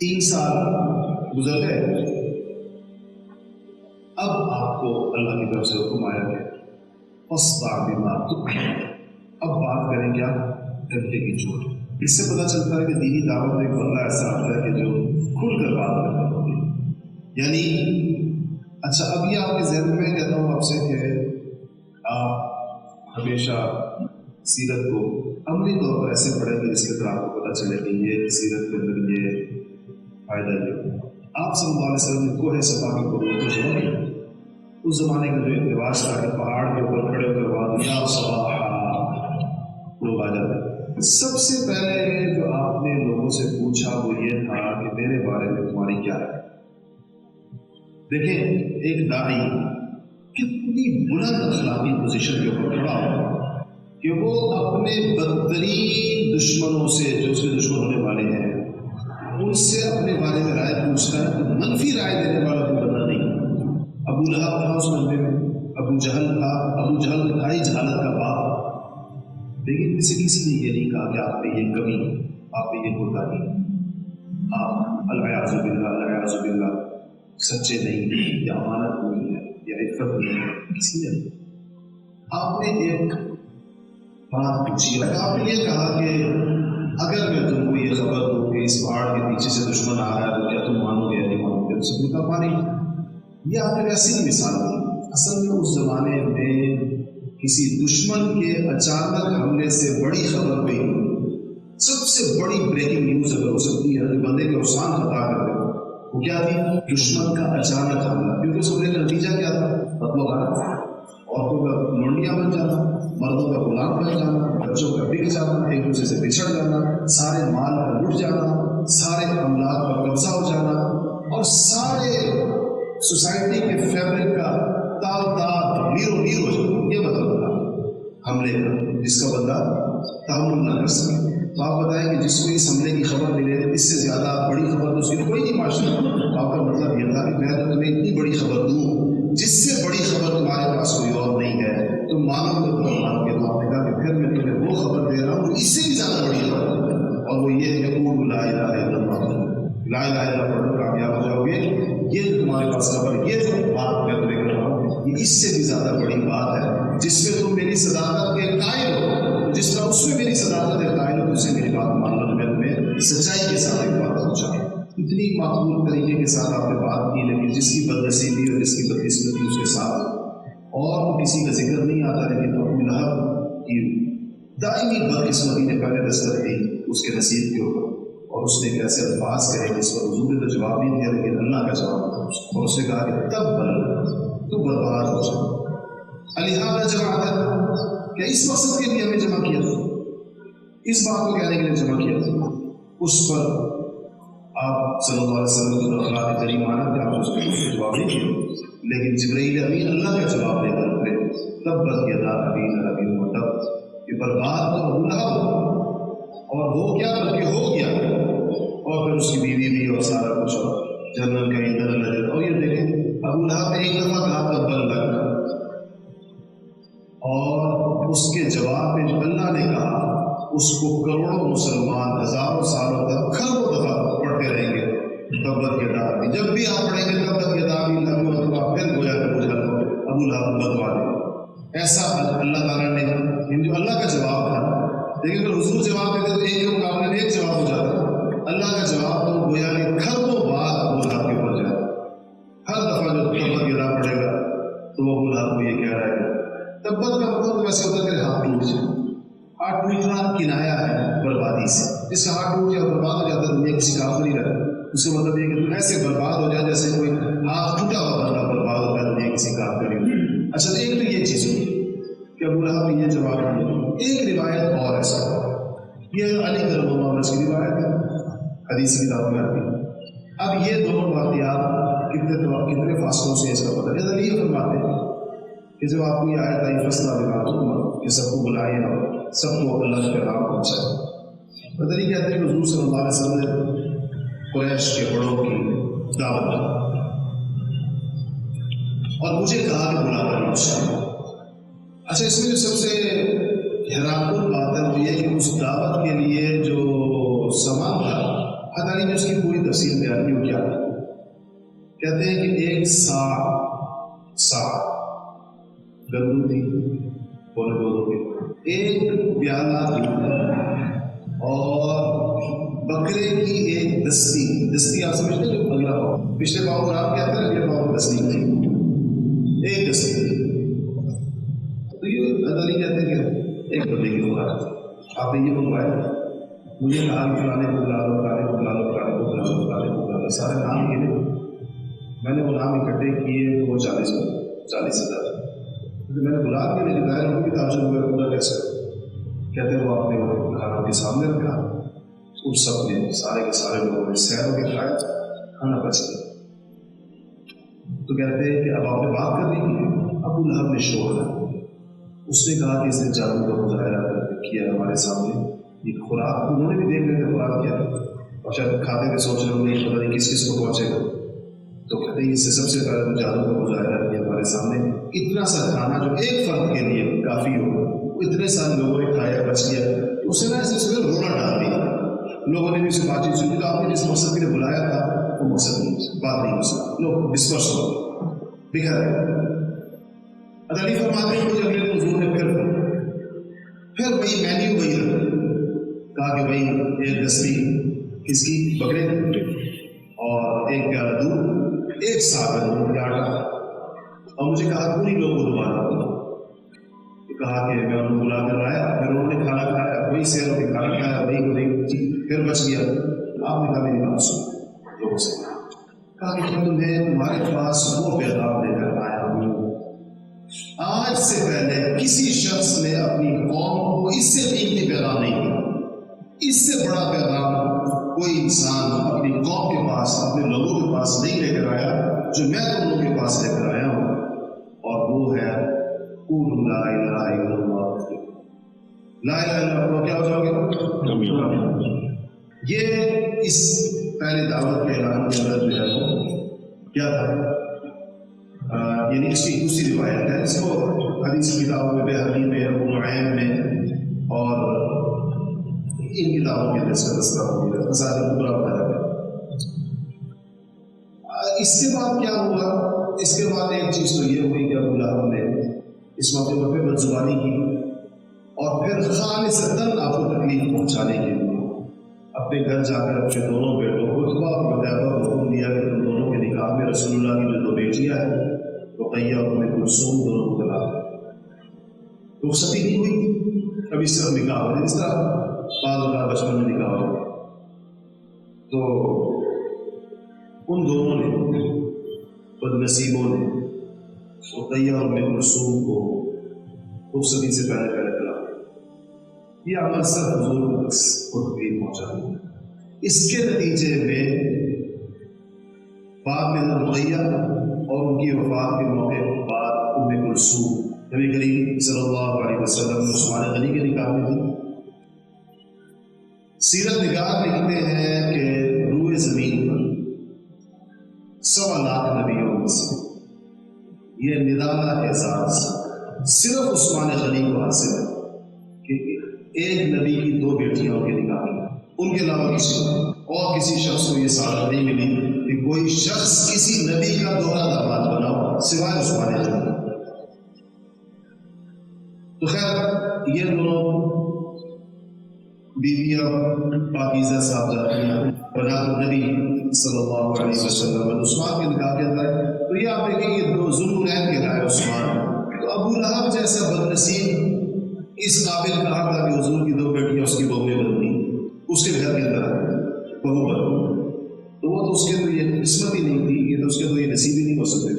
3 سال گزر گئے، اب آپ کو اللہ کی طرف سے حکم آیا ہے فاصدع بما تؤمر، اب بات کریں کیا؟ ڈنڈے کی چوٹ۔ اس سے پتہ چلتا ہے کہ دینی دعوت میں ایک بندہ ایسا آتا ہے کہ جو کھل کر بات کرتا ہوتی ہے۔ یعنی اچھا، اب یہ آپ کے ذہن میں کہتا ہوں آپ سے کہ آپ ہمیشہ سیرت کو عملی طور پر ایسے پڑھیں کہ جس کے طرح آپ کو پتہ چلے کہ یہ سیرت کے اندر یہ فائدہ یہ آپ صلی اللہ علیہ وسلم نے کوہ صفا کے قرون کو چھوڑ دیا۔ اس زمانے کا جو ایک رواج تھا کہ پہاڑ کے اوپر کھڑے ہو کر بعد یا صباح لوگ آ جاتے۔ سب سے پہلے جو آپ نے لوگوں سے پوچھا وہ یہ تھا کہ میرے بارے میں تمہاری کیا ہے؟ دیکھیں ایک داعی کتنی بلند اخلاقی پوزیشن کے اوپر کھڑا ہو کہ وہ اپنے بدترین دشمنوں سے جو اس کے دشمن ہونے والے ہیں ان سے اپنے بارے میں رائے پوچھتا ہے تو منفی رائے دینے والا کوئی بندہ نہیں۔ ابو لہب تھا اس بندے میں، ابو جہل تھا، ابو جہل تھا ہی جہالت کا باپ، لیکن کسی نے یہ نہیں کہا کہ آپ نے یہ کمی، آپ نے یہ کوتاہی، آپ العیاذ باللہ العیاذ باللہ سچے نہیں، یا امانت نہیں ہے، یا عفت نہیں ہے، کسی نے نہیں۔ آپ نے ایک بات پوچھی، آپ نے یہ کہا کہ اگر میں تم کو یہ خبر دوں کہ اس پہاڑ کے پیچھے سے دشمن آ رہا ہے تو کیا تم مانو گے یا نہیں مانو گے؟ اس کو پانی یہ آپ نے ویسی ہی مثال دی۔ اصل میں اس زمانے میں کسی دشمن کے اچانک حملے سے بڑی خبر ہوئی، سب سے بڑی بریکنگ نیوز اگر ہو سکتی ہے بندے کے اوسان خطا کر دے وہ کیا تھی؟ دشمن کا اچانک حملہ۔ کیونکہ اس حملے کا نتیجہ کیا تھا؟ قتل و غارت، عورتوں کا لونڈیاں بن جانا، مردوں کا غلام بن جانا، بچوں کا بک جانا، ایک دوسرے سے بچھڑ جانا، سارے مال کا لٹ جانا، سارے املاک پر قبضہ ہو جانا، اور سارے سوسائٹی کے فیبرک کا تال تال نیرو نیر ہو جانا۔ یہ مطلب تھا حملے کا، جس کا بندہ تحمل نہ کر سکے۔ تو آپ بتائیں کہ جس کو اس حملے کی خبر ملے اس سے زیادہ بڑی خبر تو اس کی کوئی نہیں معاشرے میں۔ آپ کا مطلب یہ تھا کہ میں تو تمہیں اتنی بڑی خبر دوں جس سے بڑی خبر تمہارے پاس کوئی اور نہیں ہے، تم مانو گے تو مان کے۔ تو آپ نے کہا کہ پھر میں تمہیں وہ خبر دے رہا ہوں اس سے بھی زیادہ بڑی خبر ہے، اور وہ یہ ہے کہ لا الہ الا اللہ، لا الہ الا اللہ پڑھ کر کامیاب ہو جاؤ گے۔ یہ تمہارے پاس خبر، یہ جو بات میں تمہیں کر رہا ہوں یہ اس سے بھی زیادہ بڑی بات ہے، جس میں تم میری صداقت کے قائل ہو، جس طرح اس میں میری صداقت کے قائل ہو، اس سے میری بات مان لو۔ میں تمہیں سچائی کے ساتھ ایک بات پوچھا، اتنی معقول طریقے کے ساتھ آپ نے بات کی، لیکن جس کی بدنصیبی اور جس کی بدقسمتی اس کے ساتھ اور کسی کا ذکر نہیں آتا، لیکن ابو لہب کی دائمی بدقسمتی نے پہلے دستک دی اس کے نصیب کے اوپر، اور اس نے کیسے الفاظ کہے جس پر حضور نے تو جواب نہیں دیا لیکن اللہ کا جواب تھا، اور اس نے کہا کہ تب بل تو برباد ہو جائے۔ لہٰذا جماعت کیا اس مقصد کے لیے ہمیں جمع کیا تھا، اس بات کو کہنے کے لیے جمع کیا تھا؟ اس پر آپ صلی اللہ علیہ وسلم کی اخلاق کریم آنا کہ آپ اس کو جواب نہیں دیا، لیکن جبرائیل امین اللہ کا جواب دے کر پھر تبت یدا ابی لہب وتب، کہ برباد تو ابو لہب، اور وہ کیا بلکہ ہو گیا، اور پھر اس کی بیوی بھی اور سارا کچھ جنرل کا ایندھن نظر۔ اور یہ دیکھیں ابو لہب نے ایک دفعہ کہا تبت لک، اور اس کے جواب میں جو اللہ نے کہا اس کو کروڑوں مسلمان ہزاروں سالوں تک کھربوں دفعہ پڑھتے رہیں گے۔ تبت یدا ابی، جب بھی آپ پڑھیں گے تبت یدا ابی لہب وتب، آپ پھر گویا کہ ابو لہب بدوا دے۔ ایسا اللہ تعالیٰ نے جو اللہ کا جواب تھا، لیکن اگر حضور جواب دیتے تو ایک کے مقابلے میں ایک جواب ہو جاتا، اللہ کا جواب تو گویا کہ کھربوں بات ابو لہب کے اوپر جائے۔ ہر دفعہ جو تبت یدا پڑھے گا تو وہ ابو لہب کو یہ کہہ رہا ہے کہ تبت کا مطلب ویسے ہوتا ہے کہ ہاتھ ٹوٹ جائے۔ ہاتھ ٹوٹنا کنایا ہے بربادی سے، جس کا ہاتھ ٹوٹ جائے برباد ہو جاتا ہے، دنیا کسی کام نہیں رہتا، اس کا مطلب یہ کہ تم ایسے برباد ہو جائے جیسے کوئی ہاتھ ٹوٹا ہوا بندہ برباد ہوتا ہے، دنیا کسی کام کا نہیں۔ اچھا، ایک تو یہ چیز ہوئی کہ ابو لہب نے یہ جواب دیا۔ ایک روایت اور ایسا، یہ علی رضی اللہ عنہ کی روایت ہے، حدیث کی کتاب میں آتی ہے۔ اب یہ دونوں واقعات کتنے فاصلوں سے اس کا پتہ ہے۔ علی یہ فرماتے ہیں کہ جب آپ کو یہ آیت آئی فاصلہ بما تؤمر، کہ سب کو بلائیں اور سب کو اللہ کے پیغام پہنچائے، بدری کہتے ہیں کہ حضور صلی اللہ علیہ وسلم نے قریش کے بڑوں کی دعوت دی اور مجھے کہا کہ بلا کر پوچھا۔ اچھا، اس میں جو سب سے حیران کن بات ہے وہ یہ کہ اس دعوت کے لیے جو سامان تھا علی نے اس کی پوری تفصیل بیان کی. وہ کیا کہتے ہیں کہ ایک سا گندم تھی پونے 2 کے، ایک پیالہ دودھ، اور بکرے کی ایک دستی آپ سمجھتے ہیں جو اگلا پاؤں، پچھلے پاؤں کو آپ کہتے ہیں اگلے پاؤں کو دستی تھی، ایک دستی. تو یہ علی کہتے ہیں کہ ایک بندے کی خوراک آپ نے یہ منگوایا، مجھے کہا کہ فلانے کو بلا لو، فلانے کو بلا لو، فلانے کو بلا لو، فلانے کو بلا لو، سارے نام گنے. میں نے وہ نام اکٹھے کیے، وہ 40,000. میں نے بلا کے میری ظاہر ان کی تعجب ہوئے پورا کیسے. کہتے ہیں وہ آپ نے کھانا کے سامنے رکھا، اس سب نے سارے کے سارے لوگوں نے سیر ہو کے کھایا، کھانا بچ گیا. تو کہتے ہیں کہ اب آپ نے بات کرنی کی. ابو لہب نے شور کیا، اس نے کہا کہ اس نے جادو کا مظاہرہ کیا ہمارے سامنے. یہ خوراک انہوں نے بھی دیکھ رہے تھے خوراک کیا، اور شاید کھاتے ہوئے سوچ رہے ہوئے پتہ نہیں کس کس کو پہنچے گا. تو کہتے ہیں اس سے سب سے پہلے جادو کا مظاہرہ کیا ہمارے سامنے. اتنا سا کھانا جو ایک فرد کے لیے کافی ہو، وہ اتنے سارے لوگوں نے کھایا، بچ گیا. اس نے ایسے رونا ڈال دیا. لوگوں نے بھی اسے بات چیت سنی. تو آپ نے جس مقصد کے لیے بلایا تھا وہ مقصد نہیں، بات نہیں ہو سکتا. لوگ ڈسپرس ہو بکھر گئے. علی فرماتے ہیں مجھے اگلے حضور نے پھر وہی مینیو وہی رکھا. کہا کہ بھائی ایک دستی کس کی، بکرے کی، اور ایک پیالہ دودھ، ایک ساگر دودھ کا آٹا. اور مجھے کہا پوری لوگوں کو دوبارہ کہا کہ میں انہوں بلا کر لایا. پھر انہوں نے کھانا کھایا، وہی سیروں کے کھانا کھایا، وہی پھر بچ گیا. آپ نے کہا میری بات سن لوگوں سے. کہا کہ میں تمہارے پاس وہ پیغام لے کر آیا ہوں. آج سے پہلے کسی شخص نے اپنی قوم کو اس سے قیمتی پیغام نہیں دیا. اس سے بڑا پیغام کوئی انسان اپنی قوم کے پاس، اپنے لوگوں کے پاس نہیں لے کر آیا جو میں تم لوگوں کے پاس لے کر آیا ہوں. اور وہ ہے قولوا لا الہ الا اللہ. لا الہ الا اللہ کیا ہو جاؤ گے. یہ اس پہلے دعوت کے اعلان کے اندر جو ہے وہ کیا تھا، یعنی اس کی دوسری روایت ہے. اس کو حدیث کتابوں میں، بہقی میں، ابو نعیم میں، اور ان کتابوں کے اندر اس کا تذکرہ ہو گیا، مسائل پورا بتایا گیا. اس کے بعد کیا ہوا؟ اس کے بعد ایک چیز تو یہ ہوئی کہ ابو لہب نے اس موقع پر پھر بدزبانی کی، اور پھر خالصتاً آپ کو تکلیف پہنچانے کے لیے اپنے گھر جا کر اپنے دونوں بیٹوں کو عتبہ اور عتیبہ کو حکم دیا کہ تم دونوں کے نکاح میں رسول اللہ کی جو 2 بیٹیاں ہیں رقیہ اور ام کلثوم دونوں کو طلاق ہے. رخصتی نہیں ہوئی، ابھی صرف نکاح ہو. اس طرح بعض اوقات بچپن میں نکاح ہو. تو ان دونوں نے، بدنصیبوں نے، رقیہ اور ام کلثوم کو رخصتی سے پہلے طلاق. یہ عمل صرف حضور کو تکلیف پہنچا. اس کے نتیجے میں بعد میں رقیہ اور ان کی وفات کے موقع بعد ام کلثوم نبی کریم صلی اللہ علیہ وسلم نے عثمان غنی کے نکاح میں تھی. سیرت نگار لکھتے ہیں کہ روئے زمین پر 1.25 لاکھ نبیوں میں سے یہ نرالا اعزاز صرف عثمان غنی کو حاصل ہے کہ ایک نبی کی 2 بیٹیاں کے نکاح میں. ان کے علاوہ کسی شخص کو یہ سعادت نہیں ملی کہ کوئی شخص کسی نبی کا دوہرا داماد بنا ہو سوائے عثمان غنی. تو خیر یہ دونوں بیویاں پاکیزہ صاحبزادیاں بنات النبی صلی اللہ علیہ وسلم عثمان کے نکاح کے اندر. تو یہ آپ دیکھیں یہ 2 ذوالنورین کے لائے عثمان. تو ابو لہب جیسا بدنصیب اس قابل کہا تھا کہ حضور کی 2 بیٹیاں اس کی بہویں بنتی، اس کے گھر کے اندر بہو بن. تو وہ تو اس کے تو یہ قسمت ہی نہیں تھی، یہ تو اس کے تو یہ نصیب ہی نہیں ہو سکتے.